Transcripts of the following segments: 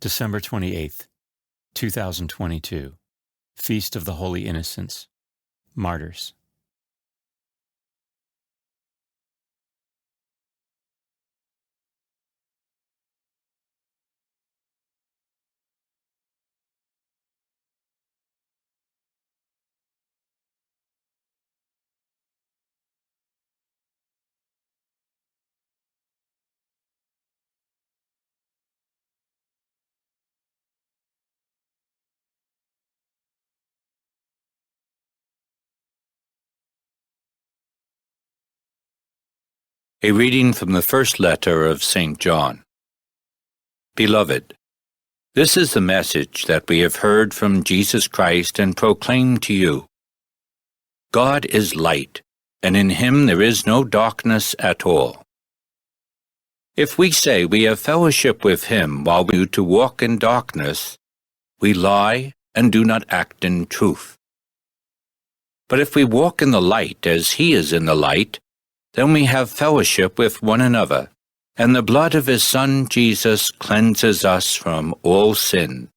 December 28th, 2022. Feast of the Holy Innocents. Martyrs. A reading from the first letter of St. John. Beloved, this is the message that we have heard from Jesus Christ and proclaimed to you. God is light, and in him there is no darkness at all. If we say we have fellowship with him while we do to walk in darkness, we lie and do not act in truth. But if we walk in the light as he is in the light, then we have fellowship with one another, and the blood of his Son Jesus cleanses us from all sin.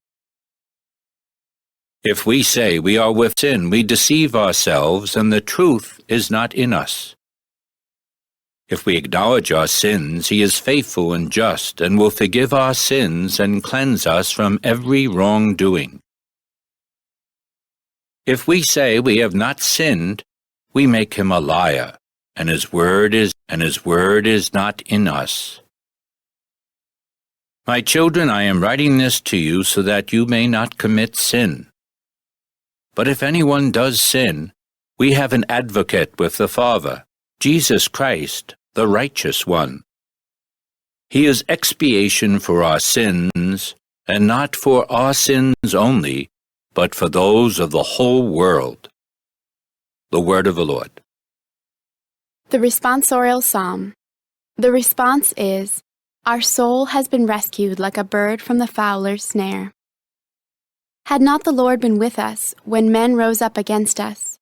If we say we are with sin, we deceive ourselves, and the truth is not in us. If we acknowledge our sins, he is faithful and just, and will forgive our sins and cleanse us from every wrongdoing. If we say we have not sinned, we make him a liar, and his word is not in us. My children, I am writing this to you so that you may not commit sin. But if anyone does sin, we have an advocate with the Father, Jesus Christ, the righteous one. He is expiation for our sins, and not for our sins only, but for those of the whole world. The word of the Lord. The responsorial psalm. The response is, "Our soul has been rescued like a bird from the fowler's snare." Had not the Lord been with us when men rose up against us,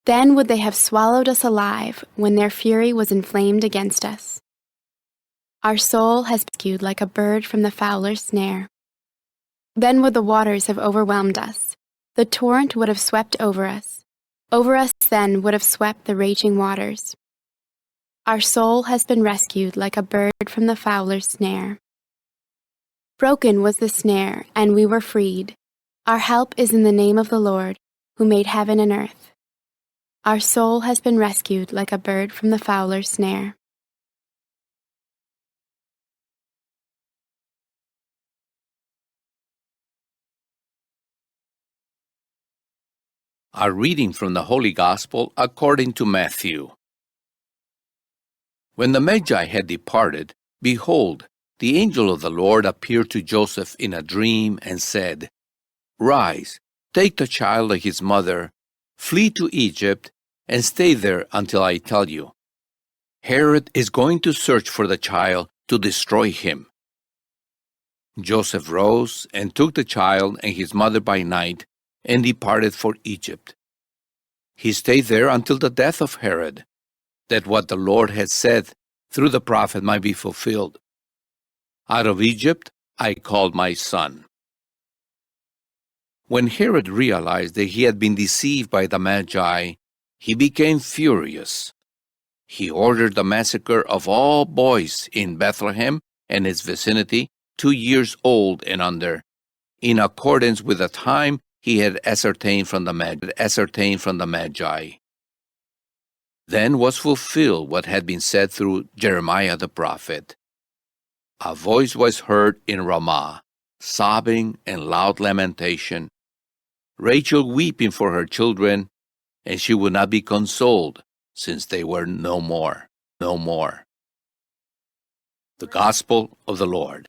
then would they have swallowed us alive when their fury was inflamed against us. Our soul has been rescued like a bird from the fowler's snare. Then would the waters have overwhelmed us. The torrent would have swept over us. Over us then would have swept the raging waters. Our soul has been rescued like a bird from the fowler's snare. Broken was the snare, and we were freed. Our help is in the name of the Lord, who made heaven and earth. Our soul has been rescued like a bird from the fowler's snare. A reading from the Holy Gospel according to Matthew. When the Magi had departed, behold, the angel of the Lord appeared to Joseph in a dream and said, "Rise, take the child and his mother, flee to Egypt, and stay there until I tell you. Herod is going to search for the child to destroy him." Joseph rose and took the child and his mother by night and departed for Egypt. He stayed there until the death of Herod, that what the Lord had said through the prophet might be fulfilled. "Out of Egypt I called my son." When Herod realized that he had been deceived by the Magi, he became furious. He ordered the massacre of all boys in Bethlehem and its vicinity 2 years old and under, in accordance with the time he had ascertained from the Magi. Then was fulfilled what had been said through Jeremiah the prophet. A voice was heard in Ramah, sobbing and loud lamentation, Rachel weeping for her children, and she would not be consoled, since they were no more. The Gospel of the Lord.